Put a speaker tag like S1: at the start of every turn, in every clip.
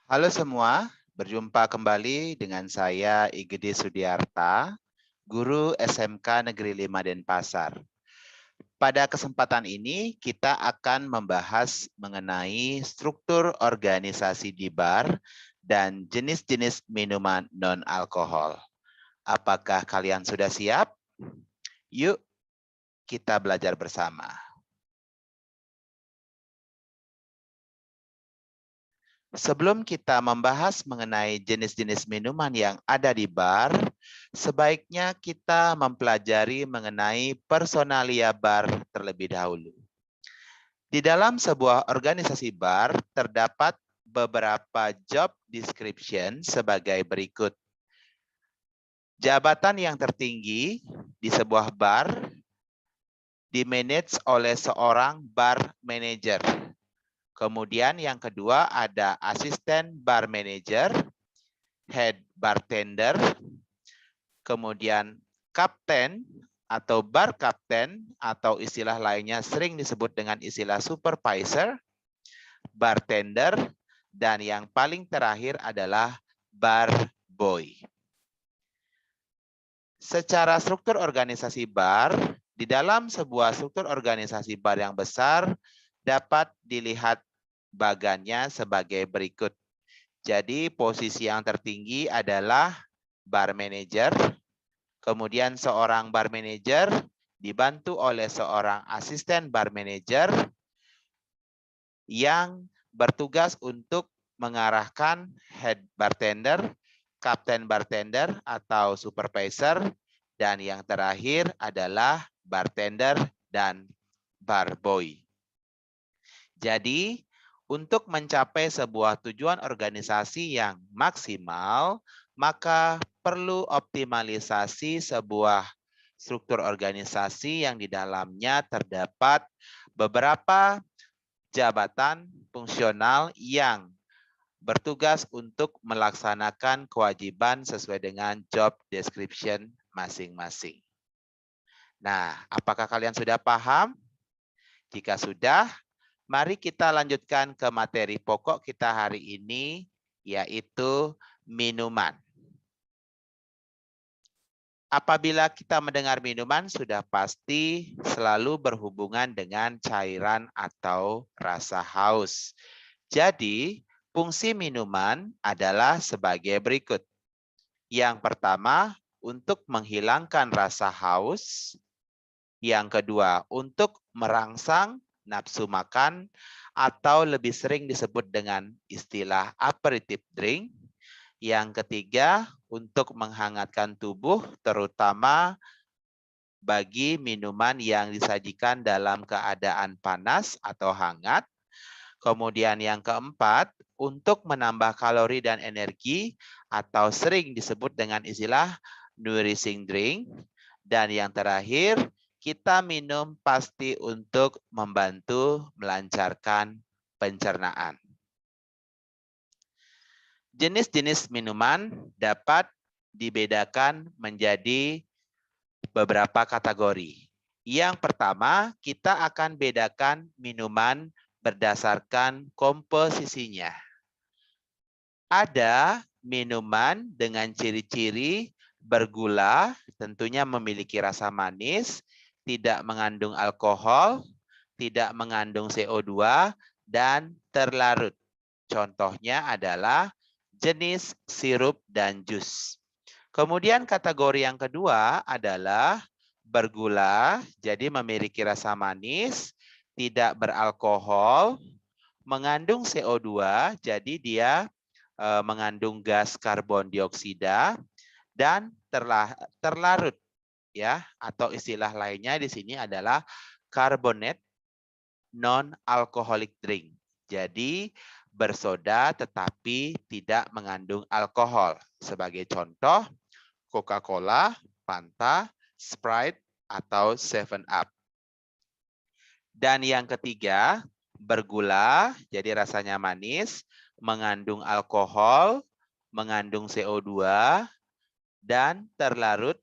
S1: Halo semua, berjumpa kembali dengan saya Igede Sudiarta, guru SMK Negeri 5 Denpasar. Pada kesempatan ini kita akan membahas mengenai struktur organisasi di bar dan jenis-jenis minuman non-alkohol. Apakah kalian sudah siap? Yuk kita belajar bersama. Sebelum kita membahas mengenai jenis-jenis minuman yang ada di bar, sebaiknya kita mempelajari mengenai personalia bar terlebih dahulu. Di dalam sebuah organisasi bar, terdapat beberapa job description sebagai berikut. Jabatan yang tertinggi di sebuah bar dimanage oleh seorang bar manager. Kemudian yang kedua ada asisten bar manager, head bartender, kemudian kapten atau bar kapten atau istilah lainnya sering disebut dengan istilah supervisor, bartender, dan yang paling terakhir adalah bar boy. Secara struktur organisasi bar, di dalam sebuah struktur organisasi bar yang besar dapat dilihat bagannya sebagai berikut. Jadi posisi yang tertinggi adalah bar manager, kemudian seorang bar manager dibantu oleh seorang asisten bar manager yang bertugas untuk mengarahkan head bartender, kapten bartender atau supervisor, dan yang terakhir adalah bartender dan bar boy. Jadi, untuk mencapai sebuah tujuan organisasi yang maksimal, maka perlu optimalisasi sebuah struktur organisasi yang di dalamnya terdapat beberapa jabatan fungsional yang bertugas untuk melaksanakan kewajiban sesuai dengan job description masing-masing. Nah, apakah kalian sudah paham? Jika sudah, mari kita lanjutkan ke materi pokok kita hari ini, yaitu minuman. Apabila kita mendengar minuman, sudah pasti selalu berhubungan dengan cairan atau rasa haus. Jadi, fungsi minuman adalah sebagai berikut. Yang pertama, untuk menghilangkan rasa haus. Yang kedua, untuk merangsang nafsu makan atau lebih sering disebut dengan istilah aperitif drink. Yang ketiga, untuk menghangatkan tubuh, terutama bagi minuman yang disajikan dalam keadaan panas atau hangat. Kemudian yang keempat, untuk menambah kalori dan energi atau sering disebut dengan istilah nourishing drink. Dan yang terakhir, kita minum pasti untuk membantu melancarkan pencernaan. Jenis-jenis minuman dapat dibedakan menjadi beberapa kategori. Yang pertama, kita akan bedakan minuman berdasarkan komposisinya. Ada minuman dengan ciri-ciri bergula, tentunya memiliki rasa manis, tidak mengandung alkohol, tidak mengandung CO2, dan terlarut. Contohnya adalah jenis sirup dan jus. Kemudian kategori yang kedua adalah bergula, jadi memiliki rasa manis, tidak beralkohol, mengandung CO2, jadi dia mengandung gas karbon dioksida, dan terlarut, ya, atau istilah lainnya di sini adalah carbonate non-alcoholic drink. Jadi bersoda tetapi tidak mengandung alkohol. Sebagai contoh, Coca-Cola, Fanta, Sprite, atau 7-Up. Dan yang ketiga, bergula, jadi rasanya manis, mengandung alkohol, mengandung CO2, dan terlarut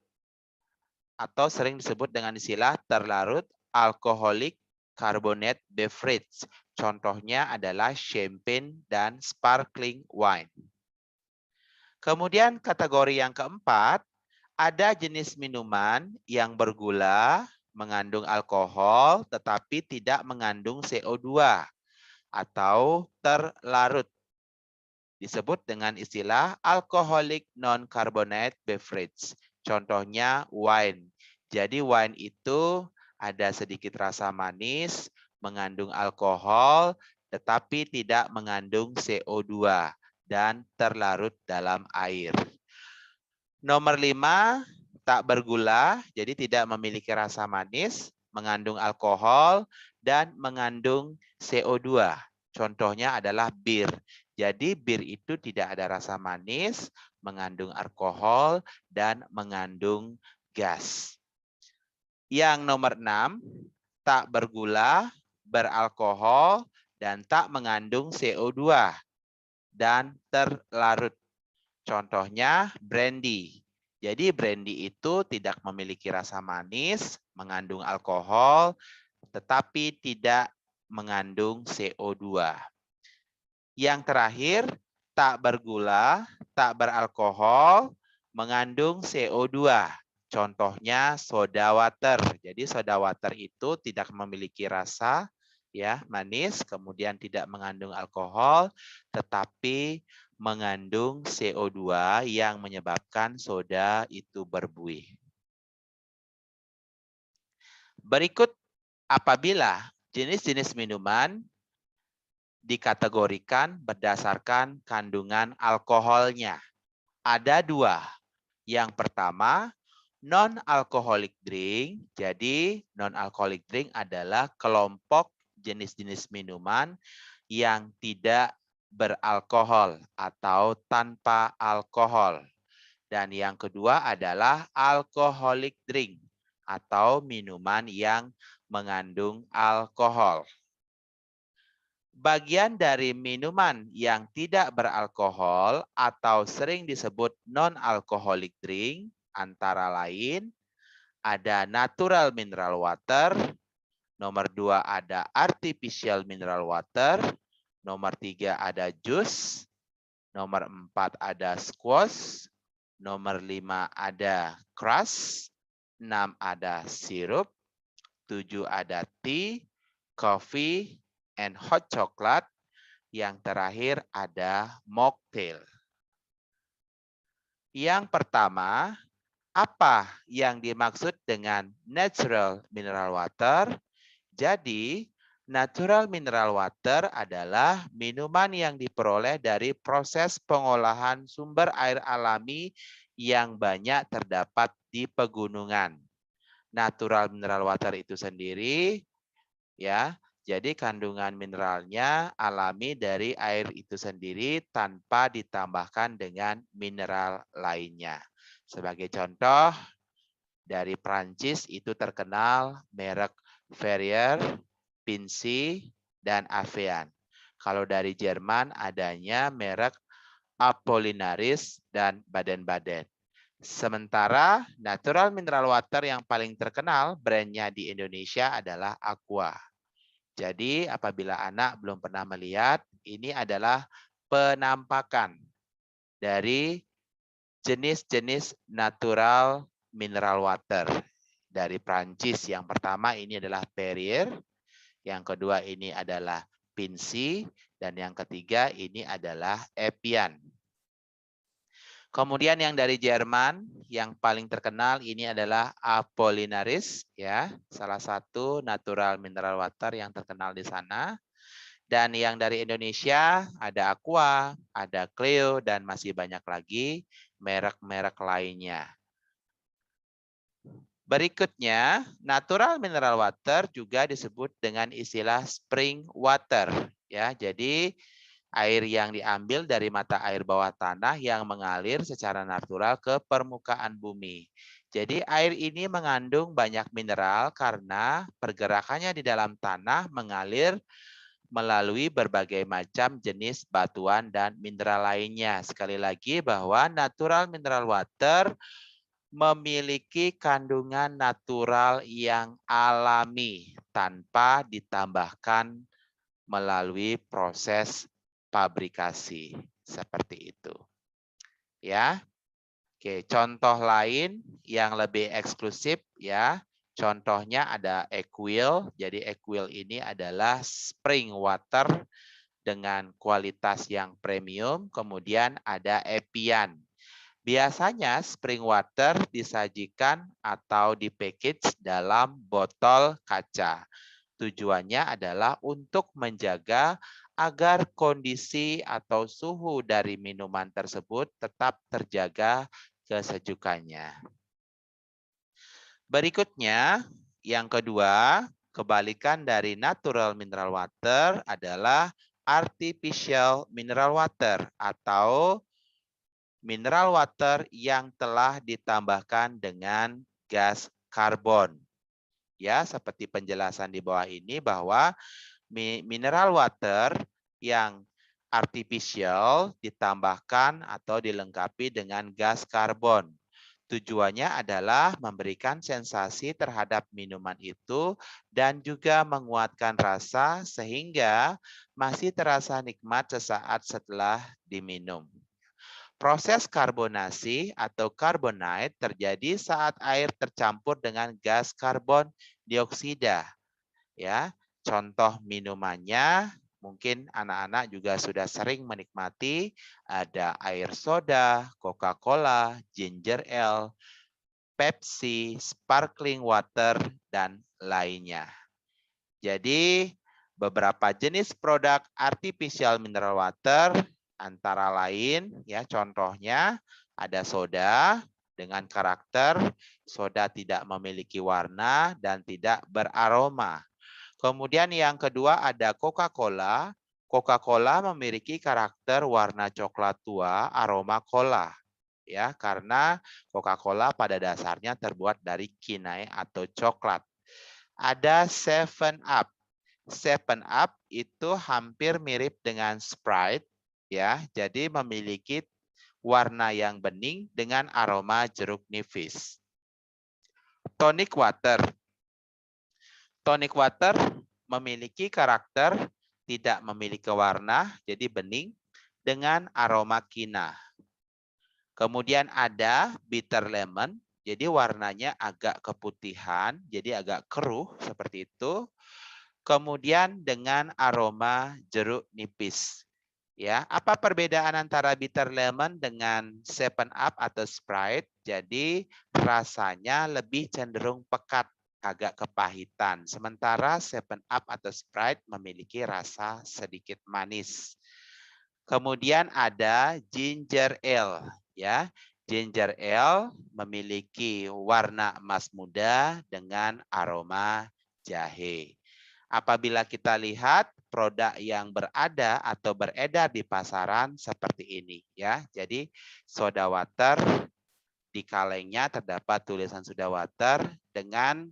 S1: atau sering disebut dengan istilah terlarut alkoholik carbonate beverage. Contohnya adalah champagne dan sparkling wine. Kemudian kategori yang keempat, ada jenis minuman yang bergula, mengandung alkohol, tetapi tidak mengandung CO2 atau terlarut. Disebut dengan istilah alcoholic non-carbonate beverage. Contohnya wine. Jadi wine itu ada sedikit rasa manis, mengandung alkohol, tetapi tidak mengandung CO2 dan terlarut dalam air. Nomor 5, tak bergula, jadi tidak memiliki rasa manis, mengandung alkohol, dan mengandung CO2. Contohnya adalah bir. Jadi bir itu tidak ada rasa manis, mengandung alkohol, dan mengandung gas. Yang nomor 6, tak bergula, beralkohol, dan tak mengandung CO2 dan terlarut. Contohnya brandy. Jadi brandy itu tidak memiliki rasa manis, mengandung alkohol, tetapi tidak mengandung CO2. Yang terakhir, tak bergula, tak beralkohol, mengandung CO2. Contohnya soda water. Jadi soda water itu tidak memiliki rasa ya manis, kemudian tidak mengandung alkohol, tetapi mengandung CO2 yang menyebabkan soda itu berbuih. Berikut apabila jenis-jenis minuman dikategorikan berdasarkan kandungan alkoholnya. Ada 2. Yang pertama, non-alcoholic drink. Jadi non-alcoholic drink adalah kelompok jenis-jenis minuman yang tidak beralkohol atau tanpa alkohol. Dan yang kedua adalah alcoholic drink atau minuman yang mengandung alkohol. Bagian dari minuman yang tidak beralkohol atau sering disebut non-alcoholic drink antara lain ada natural mineral water, nomor 2 ada artificial mineral water, nomor 3 ada jus, nomor 4 ada squash, nomor 5 ada crush, 6 ada sirup, 7 ada tea, coffee, and hot chocolate. Yang terakhir ada mocktail. Yang pertama, apa yang dimaksud dengan natural mineral water? Jadi, natural mineral water adalah minuman yang diperoleh dari proses pengolahan sumber air alami yang banyak terdapat di pegunungan. Natural mineral water itu sendiri ya, jadi kandungan mineralnya alami dari air itu sendiri tanpa ditambahkan dengan mineral lainnya. Sebagai contoh, dari Prancis itu terkenal merek Ferrier, Pincy, dan Avean. Kalau dari Jerman adanya merek Apollinaris dan Baden-Baden. Sementara natural mineral water yang paling terkenal brandnya di Indonesia adalah Aqua. Jadi apabila anak belum pernah melihat, ini adalah penampakan dari jenis-jenis natural mineral water dari Prancis. Yang pertama ini adalah Perrier, yang kedua ini adalah Pincy, dan yang ketiga ini adalah Evian. Kemudian yang dari Jerman yang paling terkenal ini adalah Apollinaris ya, salah satu natural mineral water yang terkenal di sana. Dan yang dari Indonesia ada Aqua, ada Cleo, dan masih banyak lagi merek-merek lainnya. Berikutnya, natural mineral water juga disebut dengan istilah spring water ya. Jadi air yang diambil dari mata air bawah tanah yang mengalir secara natural ke permukaan bumi. Jadi air ini mengandung banyak mineral karena pergerakannya di dalam tanah mengalir melalui berbagai macam jenis batuan dan mineral lainnya. Sekali lagi bahwa natural mineral water memiliki kandungan natural yang alami tanpa ditambahkan melalui proses pabrikasi. Seperti itu. Ya. Oke, contoh lain yang lebih eksklusif ya. Contohnya ada Equil. Jadi Equil ini adalah spring water dengan kualitas yang premium. Kemudian ada Epian. Biasanya spring water disajikan atau dipackage dalam botol kaca. Tujuannya adalah untuk menjaga agar kondisi atau suhu dari minuman tersebut tetap terjaga kesejukannya. Berikutnya, yang kedua, kebalikan dari natural mineral water adalah artificial mineral water atau mineral water yang telah ditambahkan dengan gas karbon. Ya, seperti penjelasan di bawah ini bahwa mineral water yang artificial ditambahkan atau dilengkapi dengan gas karbon. Tujuannya adalah memberikan sensasi terhadap minuman itu dan juga menguatkan rasa sehingga masih terasa nikmat sesaat setelah diminum. Proses karbonasi atau carbonate terjadi saat air tercampur dengan gas karbon dioksida. Ya, contoh minumannya mungkin anak-anak juga sudah sering menikmati ada air soda, Coca-Cola, ginger ale, Pepsi, sparkling water dan lainnya. Jadi beberapa jenis produk artificial mineral water antara lain ya contohnya ada soda dengan karakter soda tidak memiliki warna dan tidak beraroma. Kemudian yang kedua ada Coca-Cola. Coca-Cola memiliki karakter warna coklat tua, aroma cola. Ya, karena Coca-Cola pada dasarnya terbuat dari kinai atau coklat. Ada 7-Up. 7-Up itu hampir mirip dengan Sprite ya. Jadi memiliki warna yang bening dengan aroma jeruk nipis. Tonic water. Tonic water memiliki karakter tidak memiliki warna, jadi bening dengan aroma kina. Kemudian ada bitter lemon, jadi warnanya agak keputihan, jadi agak keruh seperti itu. Kemudian dengan aroma jeruk nipis. Ya, apa perbedaan antara bitter lemon dengan 7-Up atau Sprite? Jadi rasanya lebih cenderung pekat, agak kepahitan. Sementara 7-Up atau Sprite memiliki rasa sedikit manis. Kemudian ada ginger ale, ya. Ginger ale memiliki warna emas muda dengan aroma jahe. Apabila kita lihat produk yang berada atau beredar di pasaran seperti ini ya. Jadi soda water di kalengnya terdapat tulisan soda water dengan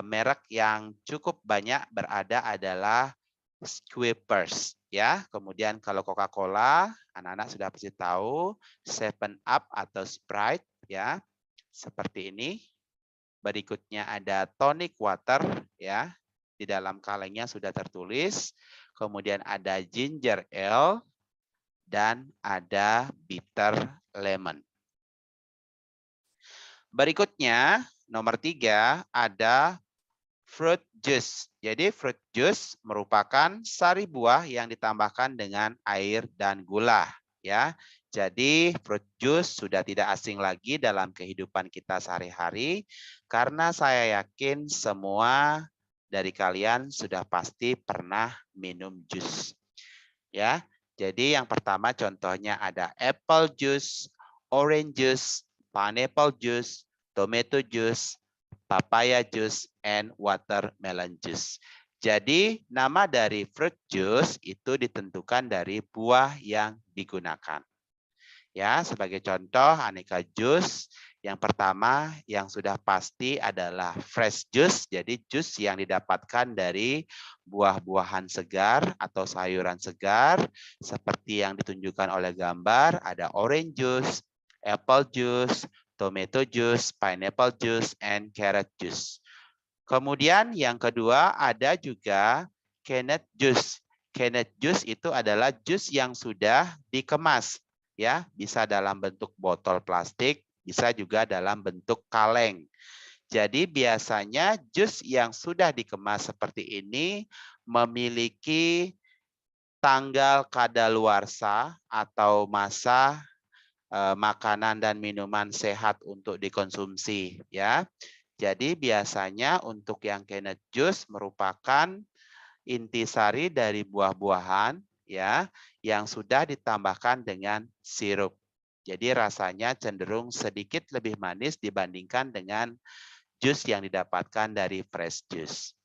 S1: merek yang cukup banyak berada adalah Schweppes ya. Kemudian kalau Coca-Cola, anak-anak sudah pasti tahu 7-Up atau Sprite ya. Seperti ini. Berikutnya ada tonic water ya. Di dalam kalengnya sudah tertulis. Kemudian ada ginger ale dan ada bitter lemon. Berikutnya nomor 3 ada fruit juice. Jadi fruit juice merupakan sari buah yang ditambahkan dengan air dan gula ya. Jadi fruit juice sudah tidak asing lagi dalam kehidupan kita sehari-hari karena saya yakin semua dari kalian sudah pasti pernah minum jus. Ya. Jadi yang pertama contohnya ada apple juice, orange juice, pineapple juice, tomato juice, papaya juice, and watermelon juice. Jadi nama dari fruit juice itu ditentukan dari buah yang digunakan. Ya, sebagai contoh aneka jus. Yang pertama yang sudah pasti adalah fresh juice. Jadi jus yang didapatkan dari buah-buahan segar atau sayuran segar seperti yang ditunjukkan oleh gambar, ada orange juice, apple juice, tomato juice, pineapple juice, and carrot juice. Kemudian yang kedua ada juga canned juice. Canned juice itu adalah jus yang sudah dikemas, ya, bisa dalam bentuk botol plastik, bisa juga dalam bentuk kaleng. Jadi biasanya jus yang sudah dikemas seperti ini memiliki tanggal kadaluarsa atau masa makanan dan minuman sehat untuk dikonsumsi, ya. Jadi biasanya untuk yang canned juice merupakan intisari dari buah-buahan, ya, yang sudah ditambahkan dengan sirup. Jadi rasanya cenderung sedikit lebih manis dibandingkan dengan jus yang didapatkan dari fresh juice.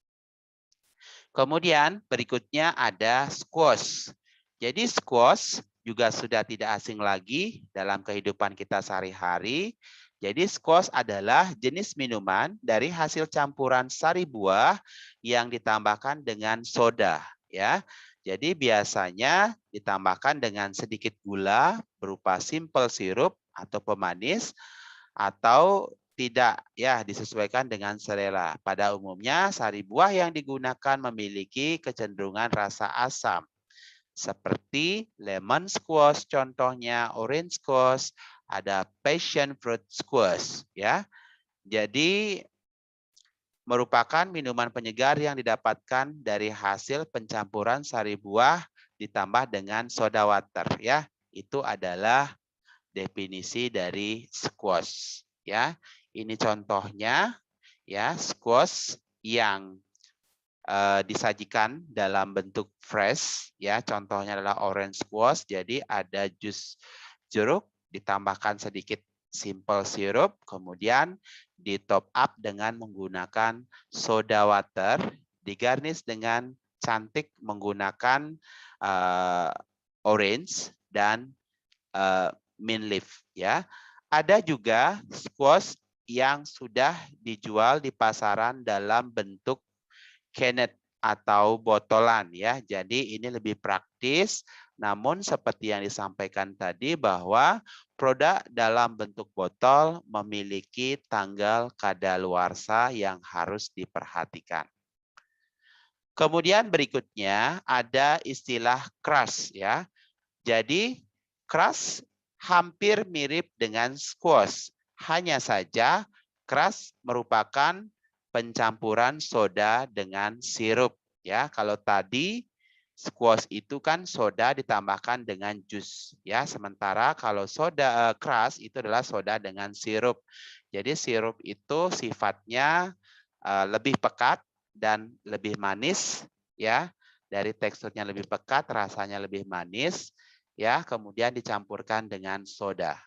S1: Kemudian berikutnya ada squash. Jadi squash juga sudah tidak asing lagi dalam kehidupan kita sehari-hari. Jadi squash adalah jenis minuman dari hasil campuran sari buah yang ditambahkan dengan soda, ya. Jadi biasanya ditambahkan dengan sedikit gula berupa simple sirup atau pemanis atau tidak, ya, disesuaikan dengan selera. Pada umumnya sari buah yang digunakan memiliki kecenderungan rasa asam seperti lemon squash, contohnya orange squash, ada passion fruit squash, ya. Jadi merupakan minuman penyegar yang didapatkan dari hasil pencampuran sari buah ditambah dengan soda water, ya. Itu adalah definisi dari squash, ya. Ini contohnya, ya, squash yang disajikan dalam bentuk fresh, ya. Contohnya adalah orange squash. Jadi ada jus jeruk ditambahkan sedikit simple syrup, kemudian di top up dengan menggunakan soda water, digarnish dengan cantik menggunakan orange dan mint leaf, ya. Ada juga squash yang sudah dijual di pasaran dalam bentuk canned atau botolan, ya. Jadi ini lebih praktis, namun seperti yang disampaikan tadi bahwa produk dalam bentuk botol memiliki tanggal kadaluarsa yang harus diperhatikan. Kemudian berikutnya ada istilah crush, ya. Jadi crush hampir mirip dengan squash, hanya saja crush merupakan pencampuran soda dengan sirup, ya. Kalau tadi squash itu kan soda ditambahkan dengan jus, ya. Sementara kalau soda crush itu adalah soda dengan sirup. Jadi sirup itu sifatnya lebih pekat dan lebih manis, ya. Dari teksturnya lebih pekat, rasanya lebih manis, ya, kemudian dicampurkan dengan soda.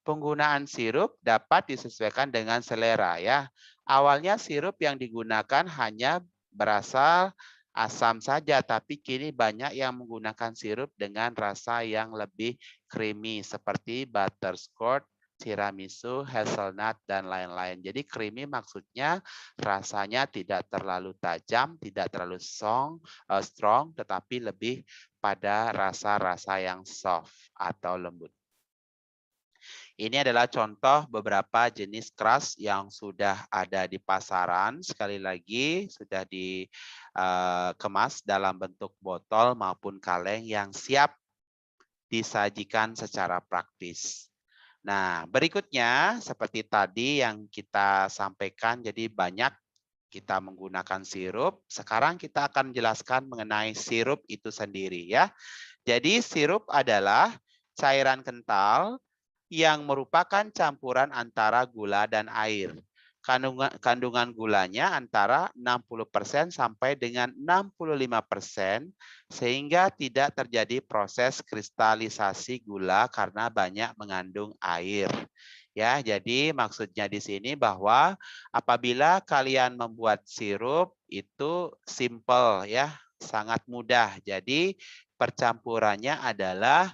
S1: Penggunaan sirup dapat disesuaikan dengan selera, ya. Awalnya sirup yang digunakan hanya berasal asam saja, tapi kini banyak yang menggunakan sirup dengan rasa yang lebih creamy seperti butterscotch, tiramisu, hazelnut, dan lain-lain. Jadi creamy maksudnya rasanya tidak terlalu tajam, tidak terlalu strong, tetapi lebih pada rasa-rasa yang soft atau lembut. Ini adalah contoh beberapa jenis crush yang sudah ada di pasaran. Sekali lagi sudah dikemas dalam bentuk botol maupun kaleng yang siap disajikan secara praktis. Nah, berikutnya seperti tadi yang kita sampaikan, jadi banyak kita menggunakan sirup. Sekarang kita akan jelaskan mengenai sirup itu sendiri, ya. Jadi sirup adalah cairan kental yang merupakan campuran antara gula dan air. Kandungan gulanya antara 60% sampai dengan 65%, sehingga tidak terjadi proses kristalisasi gula karena banyak mengandung air. Ya, jadi maksudnya di sini bahwa apabila kalian membuat sirup itu simple, ya, sangat mudah. Jadi percampurannya adalah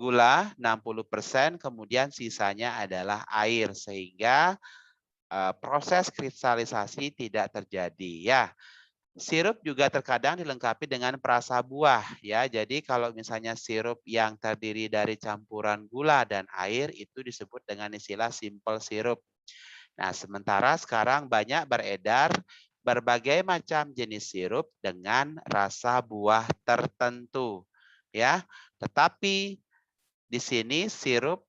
S1: gula 60%, kemudian sisanya adalah air, sehingga proses kristalisasi tidak terjadi, ya. Sirup juga terkadang dilengkapi dengan perasa buah, ya. Jadi kalau misalnya sirup yang terdiri dari campuran gula dan air itu disebut dengan istilah simple sirup. Nah, sementara sekarang banyak beredar berbagai macam jenis sirup dengan rasa buah tertentu, ya. Tetapi di sini sirup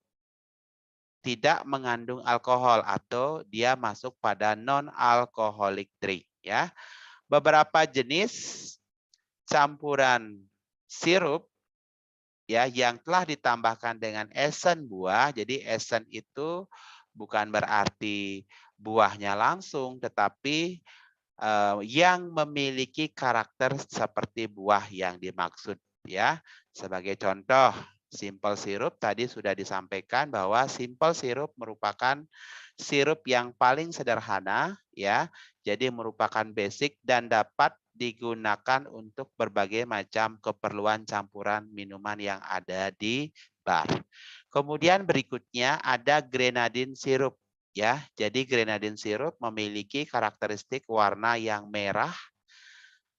S1: tidak mengandung alkohol atau dia masuk pada non-alcoholic drink, ya. Beberapa jenis campuran sirup ya yang telah ditambahkan dengan esen buah. Jadi esen itu bukan berarti buahnya langsung, tetapi yang memiliki karakter seperti buah yang dimaksud, ya. Sebagai contoh, simple syrup tadi sudah disampaikan bahwa simple syrup merupakan sirup yang paling sederhana, ya. Jadi merupakan basic dan dapat digunakan untuk berbagai macam keperluan campuran minuman yang ada di bar. Kemudian berikutnya ada grenadine syrup, ya. Jadi grenadine syrup memiliki karakteristik warna yang merah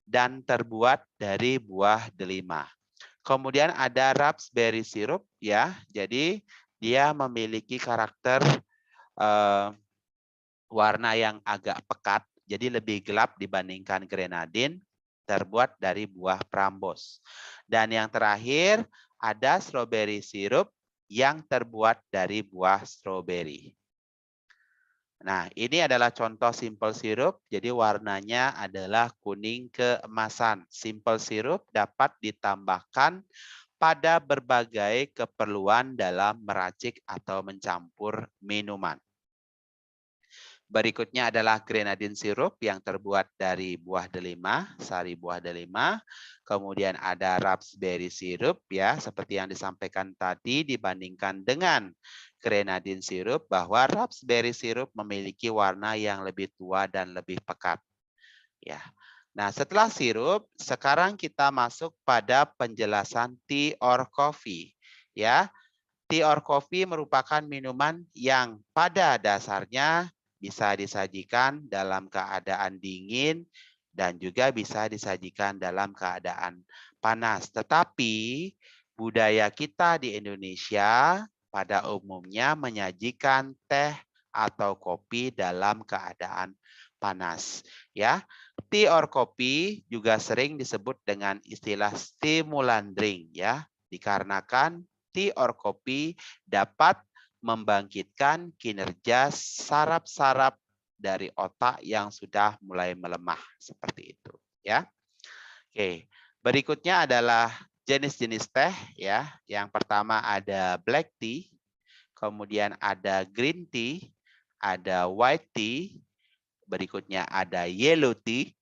S1: dan terbuat dari buah delima. Kemudian ada raspberry syrup, ya. Jadi dia memiliki karakter warna yang agak pekat, jadi lebih gelap dibandingkan grenadine, terbuat dari buah prambos. Dan yang terakhir ada strawberry syrup yang terbuat dari buah strawberry. Nah, ini adalah contoh simple syrup. Jadi warnanya adalah kuning keemasan. Simple syrup dapat ditambahkan pada berbagai keperluan dalam meracik atau mencampur minuman. Berikutnya adalah grenadine syrup yang terbuat dari buah delima, sari buah delima. Kemudian ada raspberry syrup, ya, seperti yang disampaikan tadi, dibandingkan dengan grenadine syrup bahwa raspberry syrup memiliki warna yang lebih tua dan lebih pekat. Ya. Nah, setelah sirup, sekarang kita masuk pada penjelasan tea or coffee, ya. Tea or coffee merupakan minuman yang pada dasarnya bisa disajikan dalam keadaan dingin dan juga bisa disajikan dalam keadaan panas. Tetapi budaya kita di Indonesia pada umumnya menyajikan teh atau kopi dalam keadaan panas, ya. Tea or coffee juga sering disebut dengan istilah stimulan drink, ya, dikarenakan tea or kopi dapat membangkitkan kinerja saraf-saraf dari otak yang sudah mulai melemah seperti itu, ya. Oke, berikutnya adalah jenis-jenis teh, ya. Yang pertama ada black tea, kemudian ada green tea, ada white tea, berikutnya ada yellow tea,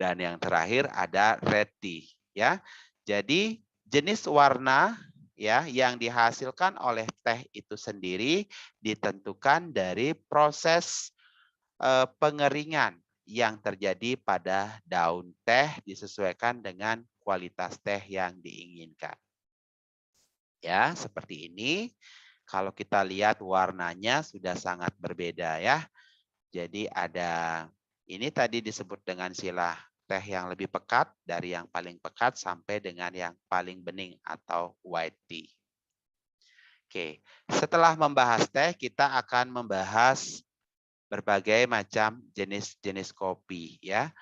S1: dan yang terakhir ada red tea, ya. Jadi jenis warna ya yang dihasilkan oleh teh itu sendiri ditentukan dari proses pengeringan yang terjadi pada daun teh disesuaikan dengan kualitas teh yang diinginkan. Ya, seperti ini. Kalau kita lihat warnanya sudah sangat berbeda, ya. Jadi ada ini tadi disebut dengan sila teh yang lebih pekat, dari yang paling pekat sampai dengan yang paling bening atau white tea. Oke, setelah membahas teh, kita akan membahas berbagai macam jenis-jenis kopi, ya.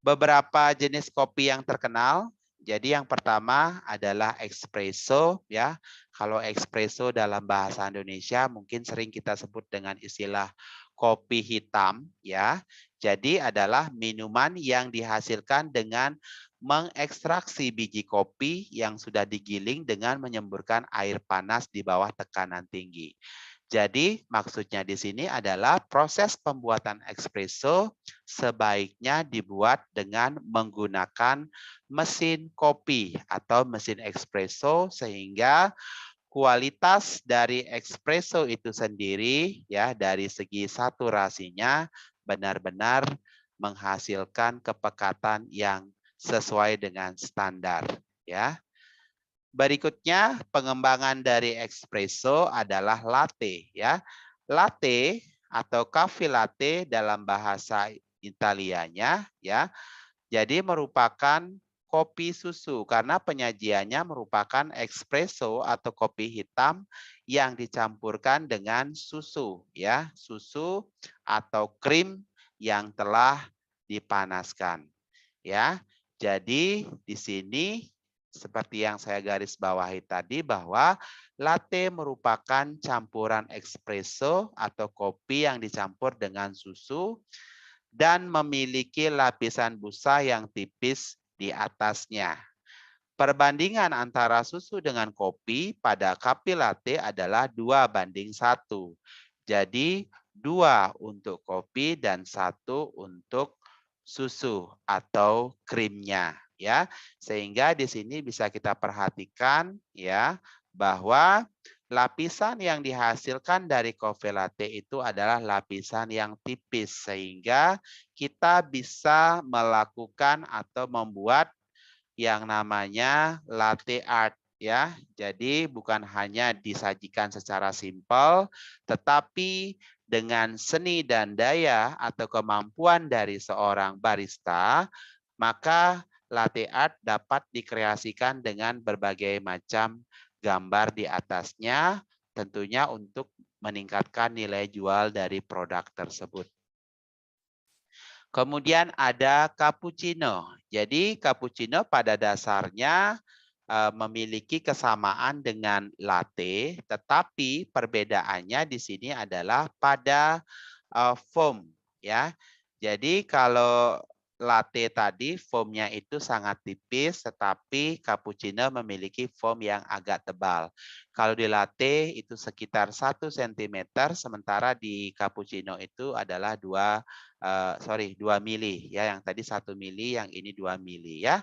S1: Beberapa jenis kopi yang terkenal. Jadi yang pertama adalah espresso, ya. Kalau espresso dalam bahasa Indonesia mungkin sering kita sebut dengan istilah kopi hitam, ya. Jadi adalah minuman yang dihasilkan dengan mengekstraksi biji kopi yang sudah digiling dengan menyemburkan air panas di bawah tekanan tinggi. Jadi maksudnya di sini adalah proses pembuatan espresso sebaiknya dibuat dengan menggunakan mesin kopi atau mesin espresso sehingga kualitas dari espresso itu sendiri ya dari segi saturasinya benar-benar menghasilkan kepekatan yang sesuai dengan standar, ya. Berikutnya pengembangan dari espresso adalah latte, ya. Latte atau cafe latte dalam bahasa Italianya, ya. Jadi merupakan kopi susu karena penyajiannya merupakan espresso atau kopi hitam yang dicampurkan dengan susu ya, susu atau krim yang telah dipanaskan ya. Jadi di sini seperti yang saya garis bawahi tadi bahwa latte merupakan campuran espresso atau kopi yang dicampur dengan susu dan memiliki lapisan busa yang tipis di atasnya. Perbandingan antara susu dengan kopi pada kopi latte adalah 2:1. Jadi 2 untuk kopi dan 1 untuk susu atau krimnya ya. Sehingga di sini bisa kita perhatikan ya bahwa lapisan yang dihasilkan dari kopi latte itu adalah lapisan yang tipis sehingga kita bisa melakukan atau membuat yang namanya latte art ya. Jadi bukan hanya disajikan secara simpel tetapi dengan seni dan daya atau kemampuan dari seorang barista, maka latte art dapat dikreasikan dengan berbagai macam gambar di atasnya, tentunya untuk meningkatkan nilai jual dari produk tersebut. Kemudian ada cappuccino. Jadi cappuccino pada dasarnya memiliki kesamaan dengan latte, tetapi perbedaannya di sini adalah pada foam ya. Jadi kalau latte tadi foamnya itu sangat tipis, tetapi cappuccino memiliki foam yang agak tebal. Kalau di latte itu sekitar 1 cm, sementara di cappuccino itu adalah 2 mili ya, yang tadi 1 mili, yang ini 2 mili ya.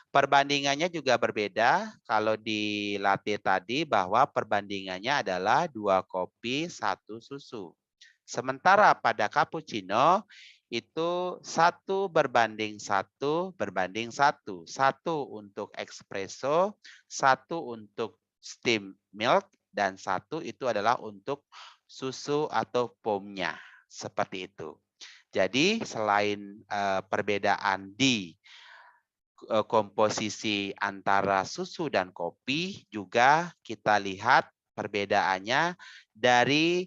S1: Perbandingannya juga berbeda. Kalau di latte tadi bahwa perbandingannya adalah 2 kopi, 1 susu. Sementara pada cappuccino itu 1:1 1 untuk espresso, 1 untuk steam milk, dan 1 itu adalah untuk susu atau foamnya. Seperti itu. Jadi selain perbedaan di komposisi antara susu dan kopi, juga kita lihat perbedaannya dari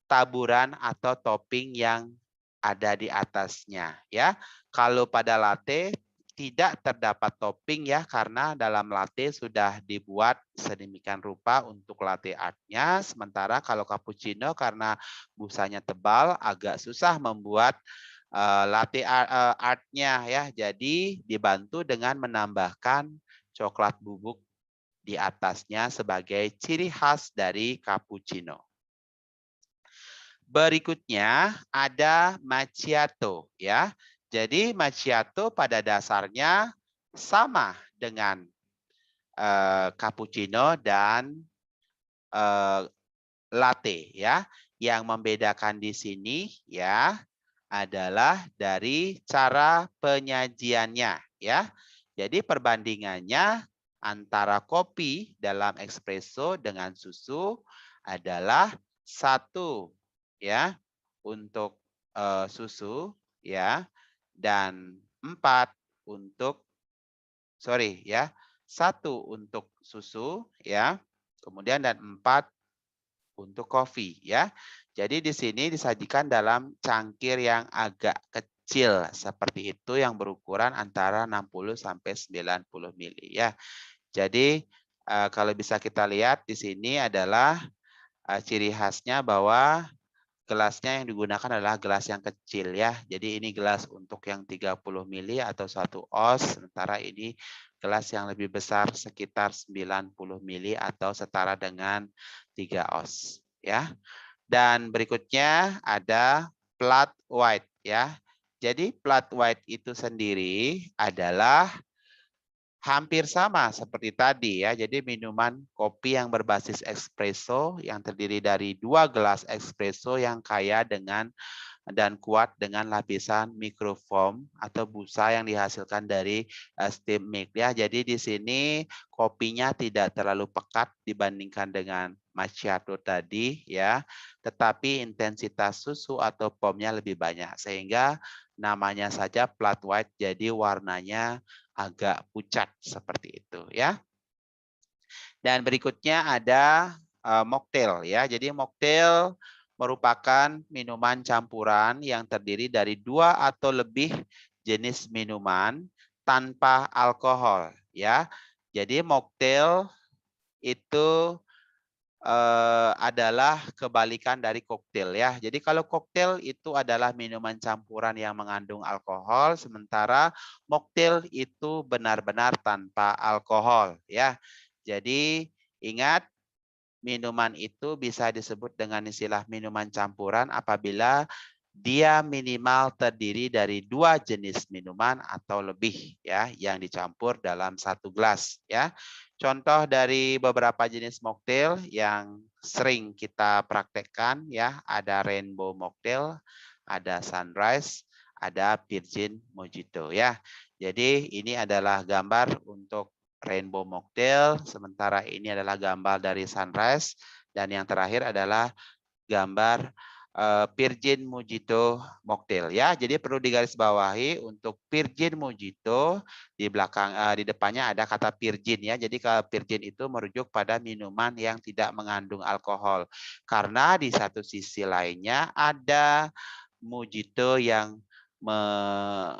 S1: taburan atau topping yang ada di atasnya ya. Kalau pada latte tidak terdapat topping ya, karena dalam latte sudah dibuat sedemikian rupa untuk latte art-nya. Sementara kalau cappuccino karena busanya tebal agak susah membuat latte art-nya ya. Jadi dibantu dengan menambahkan coklat bubuk di atasnya sebagai ciri khas dari cappuccino. Berikutnya ada macchiato ya. Jadi macchiato pada dasarnya sama dengan cappuccino dan latte ya. Yang membedakan di sini ya adalah dari cara penyajiannya ya. Jadi perbandingannya antara kopi dalam espresso dengan susu adalah 1 ya untuk susu ya, dan 4 untuk 1 untuk susu ya, kemudian dan 4 untuk kopi ya. Jadi di sini disajikan dalam cangkir yang agak kecil seperti itu, yang berukuran antara 60 sampai 90 mili ya. Jadi kalau bisa kita lihat di sini adalah ciri khasnya bahwa gelasnya yang digunakan adalah gelas yang kecil ya. Jadi ini gelas untuk yang 30 mili atau 1 oz, sementara ini gelas yang lebih besar sekitar 90 mili atau setara dengan 3 oz ya. Dan berikutnya ada flat white ya. Jadi flat white itu sendiri adalah hampir sama seperti tadi ya. Jadi minuman kopi yang berbasis espresso yang terdiri dari 2 gelas espresso yang kaya dengan dan kuat dengan lapisan microfoam atau busa yang dihasilkan dari steam milk ya. Jadi di sini kopinya tidak terlalu pekat dibandingkan dengan macchiato tadi ya. Tetapi intensitas susu atau foamnya lebih banyak sehingga namanya saja flat white, jadi warnanya agak pucat seperti itu ya. Dan berikutnya ada mocktail ya. Jadi mocktail merupakan minuman campuran yang terdiri dari 2 atau lebih jenis minuman tanpa alkohol ya. Jadi mocktail itu adalah kebalikan dari koktail ya. Jadi kalau koktail itu adalah minuman campuran yang mengandung alkohol, sementara mocktail itu benar-benar tanpa alkohol ya. Jadi ingat, minuman itu bisa disebut dengan istilah minuman campuran apabila dia minimal terdiri dari 2 jenis minuman atau lebih ya yang dicampur dalam 1 gelas ya. Contoh dari beberapa jenis mocktail yang sering kita praktekkan ya, ada Rainbow Mocktail, ada Sunrise, ada Virgin Mojito ya. Jadi ini adalah gambar untuk Rainbow Mocktail, sementara ini adalah gambar dari Sunrise, dan yang terakhir adalah gambar Virgin Mojito Mocktail ya. Jadi perlu digarisbawahi untuk Virgin Mojito di belakang di depannya ada kata virgin ya. Jadi kalau virgin itu merujuk pada minuman yang tidak mengandung alkohol. Karena di satu sisi lainnya ada Mojito yang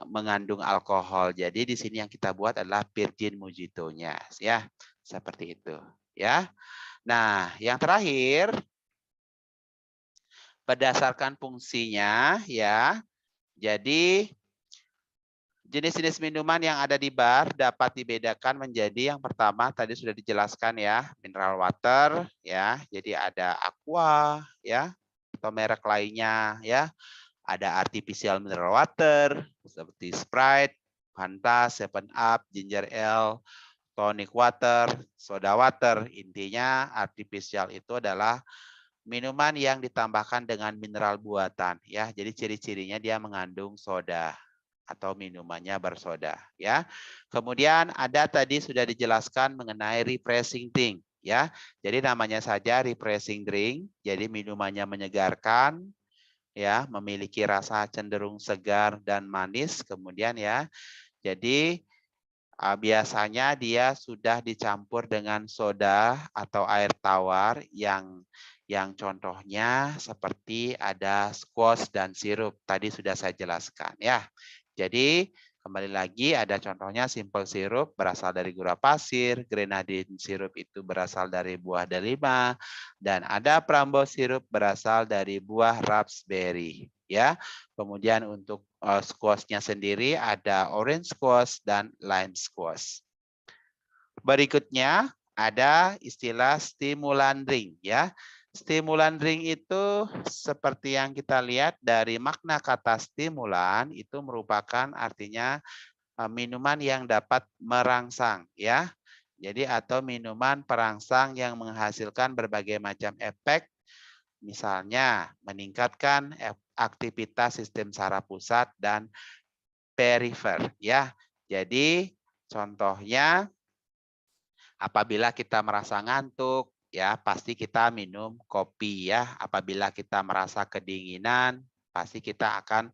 S1: mengandung alkohol. Jadi di sini yang kita buat adalah Virgin Mojito-nya ya. Seperti itu ya. Nah, yang terakhir berdasarkan fungsinya ya. Jadi jenis-jenis minuman yang ada di bar dapat dibedakan menjadi yang pertama tadi sudah dijelaskan ya, mineral water ya. Jadi ada aqua ya atau merek lainnya ya. Ada artificial mineral water seperti Sprite, Fanta, 7 Up, Ginger Ale, tonic water, soda water. Intinya artificial itu adalah minuman yang ditambahkan dengan mineral buatan ya. Jadi ciri-cirinya dia mengandung soda atau minumannya bersoda ya. Kemudian ada tadi sudah dijelaskan mengenai refreshing drink ya. Jadi namanya saja refreshing drink. Jadi minumannya menyegarkan ya, memiliki rasa cenderung segar dan manis. Kemudian ya, jadi biasanya dia sudah dicampur dengan soda atau air tawar yang contohnya seperti ada squash dan sirup. Tadi sudah saya jelaskan ya. Jadi kembali lagi ada contohnya simple sirup berasal dari gula pasir, grenadine sirup itu berasal dari buah delima, dan ada Prambors sirup berasal dari buah raspberry ya. Kemudian untuk squash-nya sendiri ada orange squash dan lime squash. Berikutnya ada istilah stimulan drink ya. Stimulan drink itu seperti yang kita lihat dari makna kata stimulan itu merupakan artinya minuman yang dapat merangsang ya. Jadi atau minuman perangsang yang menghasilkan berbagai macam efek, misalnya meningkatkan aktivitas sistem saraf pusat dan perifer ya. Jadi contohnya apabila kita merasa ngantuk ya pasti kita minum kopi ya. Apabila kita merasa kedinginan pasti kita akan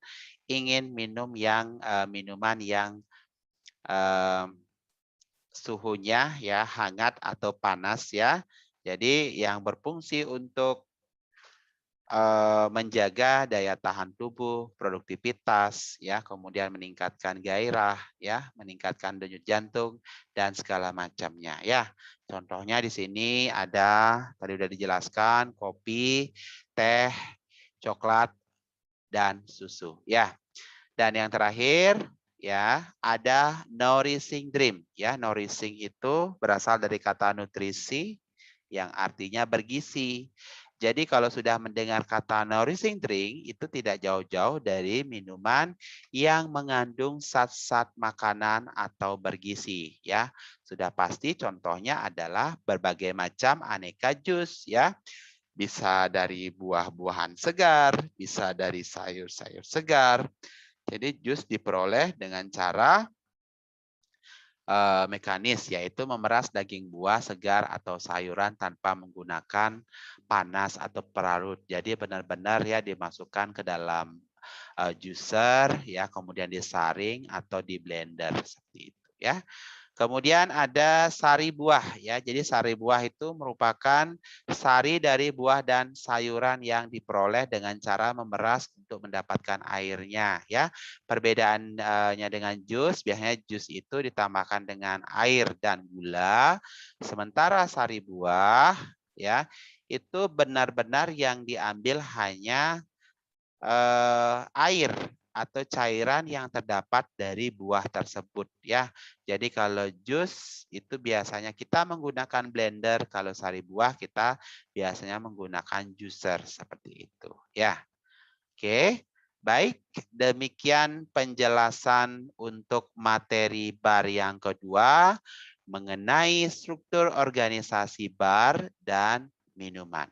S1: ingin minum yang minuman yang suhunya ya hangat atau panas ya. Jadi yang berfungsi untuk menjaga daya tahan tubuh, produktivitas, ya, kemudian meningkatkan gairah, ya, meningkatkan denyut jantung dan segala macamnya, ya. Contohnya di sini ada tadi sudah dijelaskan kopi, teh, coklat, dan susu, ya. Dan yang terakhir, ya, ada nourishing drink, ya. Nourishing itu berasal dari kata nutrisi yang artinya bergizi. Jadi kalau sudah mendengar kata nourishing drink, itu tidak jauh-jauh dari minuman yang mengandung zat-zat makanan atau bergizi. Ya, sudah pasti contohnya adalah berbagai macam aneka jus. Ya, bisa dari buah-buahan segar, bisa dari sayur-sayur segar. Jadi jus diperoleh dengan cara mekanis, yaitu memeras daging buah segar atau sayuran tanpa menggunakan panas atau perlarut. Jadi benar-benar ya dimasukkan ke dalam juicer ya, kemudian disaring atau di blender seperti itu ya. Kemudian ada sari buah ya. Jadi sari buah itu merupakan sari dari buah dan sayuran yang diperoleh dengan cara memeras untuk mendapatkan airnya ya. Perbedaannya dengan jus, biasanya jus itu ditambahkan dengan air dan gula. Sementara sari buah ya itu benar-benar yang diambil hanya air atau cairan yang terdapat dari buah tersebut ya. Jadi kalau jus itu biasanya kita menggunakan blender, kalau sari buah kita biasanya menggunakan juicer seperti itu ya. Oke. Baik, demikian penjelasan untuk materi bar yang kedua mengenai struktur organisasi bar dan minuman.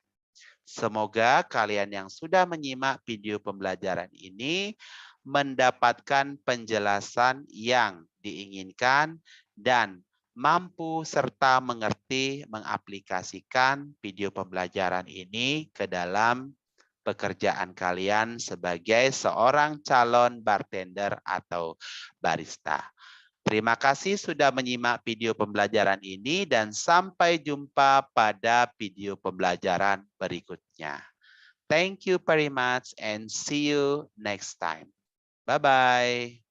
S1: Semoga kalian yang sudah menyimak video pembelajaran ini mendapatkan penjelasan yang diinginkan dan mampu serta mengerti mengaplikasikan video pembelajaran ini ke dalam pekerjaan kalian sebagai seorang calon bartender atau barista. Terima kasih sudah menyimak video pembelajaran ini dan sampai jumpa pada video pembelajaran berikutnya. Thank you very much and see you next time. Bye-bye.